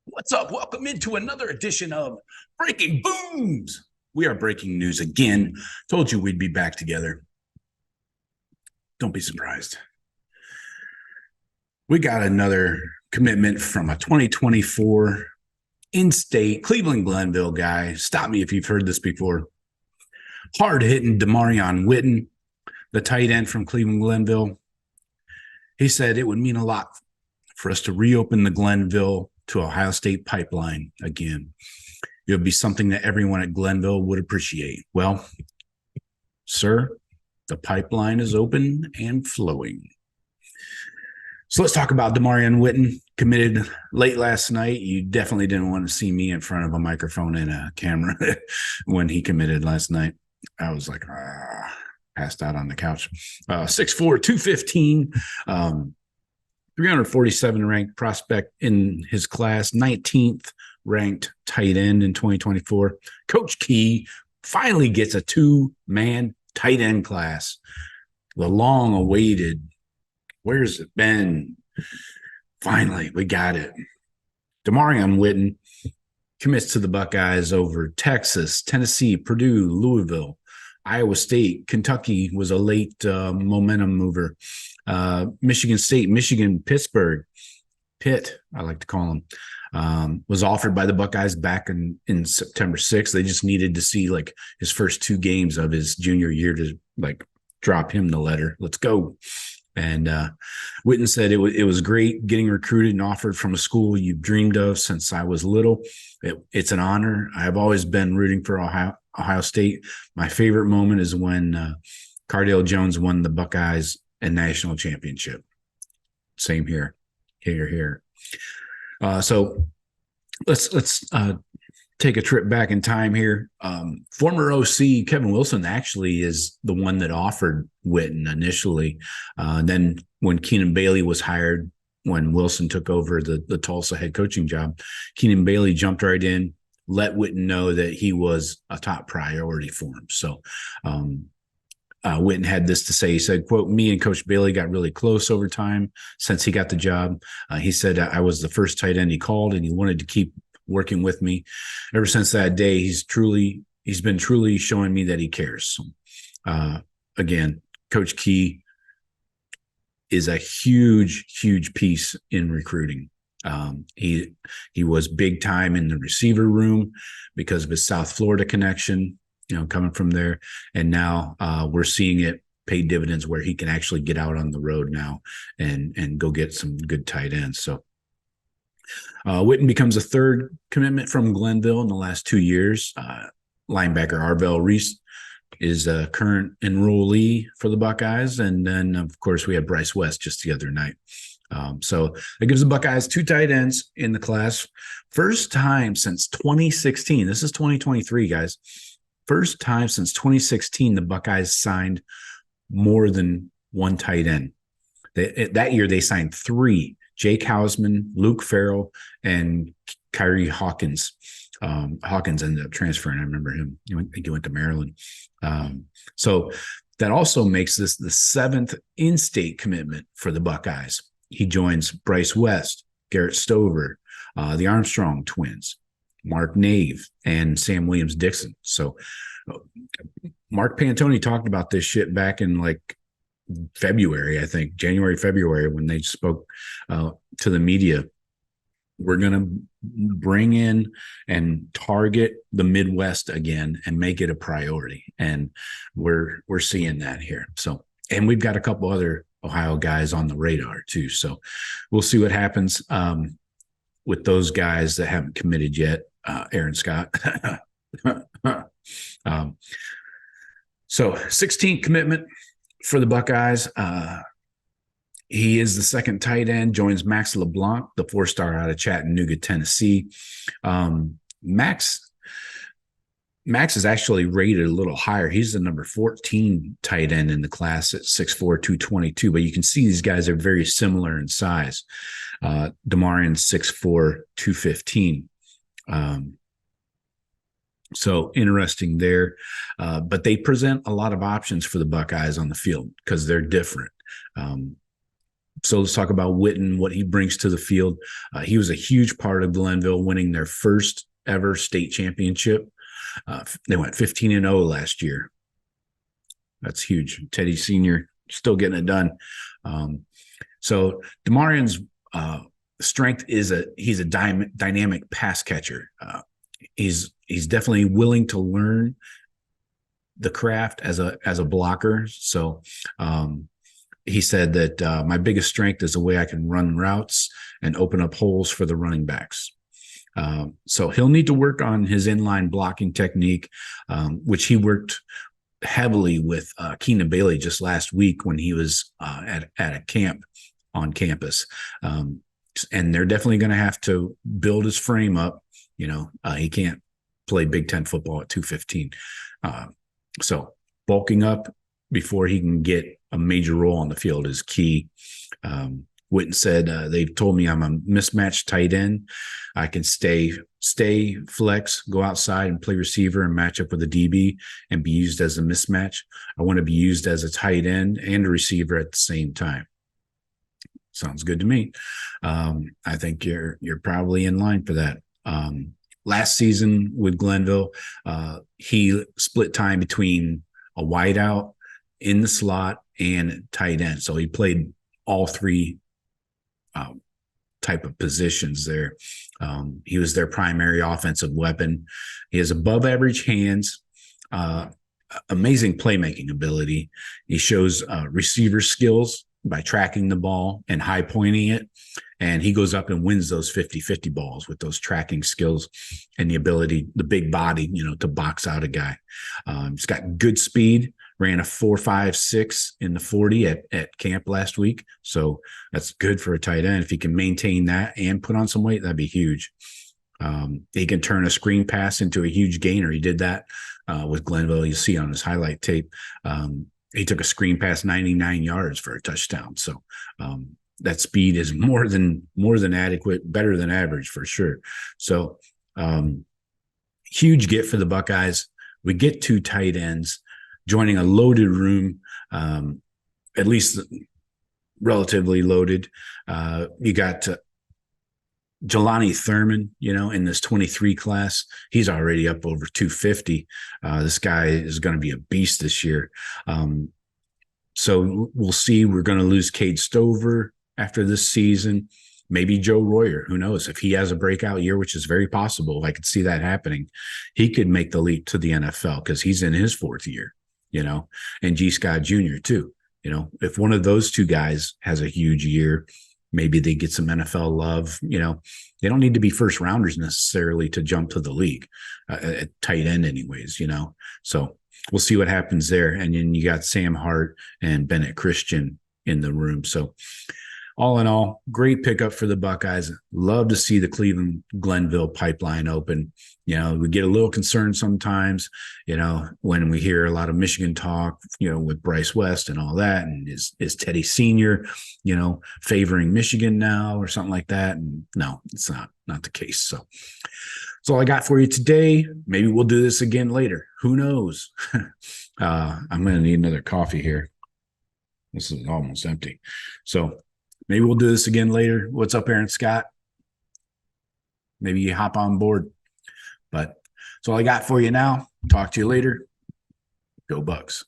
What's up? Welcome into another edition of Breaking Booms. We are breaking news again. Told you we'd be back together. Don't be surprised. We got another commitment from a 2024 in-state Cleveland Glenville guy. Stop me if you've heard this before. Hard-hitting Damarion Witten, the tight end from Cleveland Glenville. He said it would mean a lot for us to reopen the Glenville to Ohio State pipeline again. It would be something that everyone at Glenville would appreciate. Well, sir, the pipeline is open and flowing. So let's talk about Damarion Witten, committed late last night. You definitely didn't want to see me in front of a microphone and a camera when he committed last night. I was like, passed out on the couch. 6'4", 215, 347 ranked prospect in his class, 19th ranked tight end in 2024. Coach Key finally gets a two-man tight end class. The long-awaited, where's it been? Finally, we got it. Damarion Witten commits to the Buckeyes over Texas, Tennessee, Purdue, Louisville, Iowa State. Kentucky was a late momentum mover. Michigan State, Michigan, Pittsburgh, Pitt, I like to call him, was offered by the Buckeyes back in September 6th. They just needed to see like his first two games of his junior year to like drop him the letter. Let's go. And Witten said it was great getting recruited and offered from a school you've dreamed of since I was little. It's an honor. I've always been rooting for Ohio State. My favorite moment is when Cardale Jones won the Buckeyes a national championship. Same here. Here. So let's take a trip back in time here. Former OC Kevin Wilson actually is the one that offered Witten initially. Then when Keenan Bailey was hired, when Wilson took over the Tulsa head coaching job, Keenan Bailey jumped right in, let Witten know that he was a top priority for him. So Witten had this to say. He said, quote, "Me and Coach Bailey got really close over time since he got the job. He said I was the first tight end he called, and he wanted to keep working with me. Ever since that day, he's been truly showing me that he cares." Again, Coach Key is a huge piece in recruiting. He was big time in the receiver room because of his South Florida connection, coming from there. And now we're seeing it pay dividends where he can actually get out on the road now and go get some good tight ends. So Witten becomes a third commitment from Glenville in the last 2 years. Linebacker Arvell Reese is a current enrollee for the Buckeyes. And then, of course, we had Bryce West just the other night. So that gives the Buckeyes two tight ends in the class. First time since 2016. This is 2023, guys. First time since 2016 the Buckeyes signed more than one tight end. That year they signed three: Jake Hausman, Luke Farrell, and Kyrie Hawkins. Hawkins ended up transferring. I remember him. I think he went to Maryland. So that also makes this the seventh in-state commitment for the Buckeyes. He joins Bryce West, Garrett Stover, the Armstrong twins, Mark Nave, and Sam Williams-Dixon. So Mark Pantoni talked about this shit back in like February, I think, January, February, when they spoke to the media. We're going to bring in and target the Midwest again and make it a priority. And we're seeing that here. So, and we've got a couple other Ohio guys on the radar too. So we'll see what happens with those guys that haven't committed yet. Aaron Scott. So 16th commitment for the Buckeyes. He is the second tight end, joins Max LeBlanc, the four-star out of Chattanooga, Tennessee. Max is actually rated a little higher. He's the number 14 tight end in the class at 6'4", 222. But you can see these guys are very similar in size. Damarion 6'4", 215. So interesting there. But they present a lot of options for the Buckeyes on the field because they're different. So let's talk about Witten, what he brings to the field. He was a huge part of Glenville winning their first ever state championship. They went 15-0 last year. That's huge. Teddy Sr. still getting it done. So Damarion's strength is he's a dynamic pass catcher. He's definitely willing to learn the craft as a blocker. So he said that my biggest strength is the way I can run routes and open up holes for the running backs. So he'll need to work on his inline blocking technique, which he worked heavily with Keenan Bailey just last week when he was at a camp on campus. And they're definitely going to have to build his frame up. He can't play Big Ten football at 215. So bulking up before he can get a major role on the field is key. Witten said, they've told me I'm a mismatched tight end. I can stay flex, go outside and play receiver and match up with a DB and be used as a mismatch. I want to be used as a tight end and a receiver at the same time. Sounds good to me. I think you're probably in line for that. Last season with Glenville, he split time between a wideout, in the slot, and tight end. So he played all three type of positions there. He was their primary offensive weapon. He has above average hands, amazing playmaking ability. He shows receiver skills by tracking the ball and high pointing it. And he goes up and wins those 50-50 balls with those tracking skills and the ability, the big body, to box out a guy. He's got good speed, ran a 4.56 in the 40 at camp last week. So that's good for a tight end. If he can maintain that and put on some weight, that'd be huge. He can turn a screen pass into a huge gainer. He did that with Glenville. You see on his highlight tape. He took a screen pass 99 yards for a touchdown. So that speed is more than adequate, better than average for sure. So huge get for the Buckeyes. We get two tight ends joining a loaded room, at least relatively loaded. You got Jelani Thurman, in this 23 class. He's already up over 250. This guy is going to be a beast this year. So we'll see. We're going to lose Cade Stover after this season. Maybe Joe Royer. Who knows? If he has a breakout year, which is very possible, I could see that happening. He could make the leap to the NFL because he's in his fourth year, and G. Scott Jr. too. If one of those two guys has a huge year, maybe they get some NFL love. They don't need to be first rounders necessarily to jump to the league at tight end anyways, So we'll see what happens there. And then you got Sam Hart and Bennett Christian in the room. So all in all, great pickup for the Buckeyes. Love to see the Cleveland Glenville pipeline open. We get a little concerned sometimes, when we hear a lot of Michigan talk, with Bryce West and all that. And is Teddy Sr., favoring Michigan now or something like that? And no, it's not the case. So that's all I got for you today. Maybe we'll do this again later. Who knows? I'm going to need another coffee here. This is almost empty. So maybe we'll do this again later. What's up, Aaron Scott? Maybe you hop on board. But that's all I got for you now. Talk to you later. Go Bucks.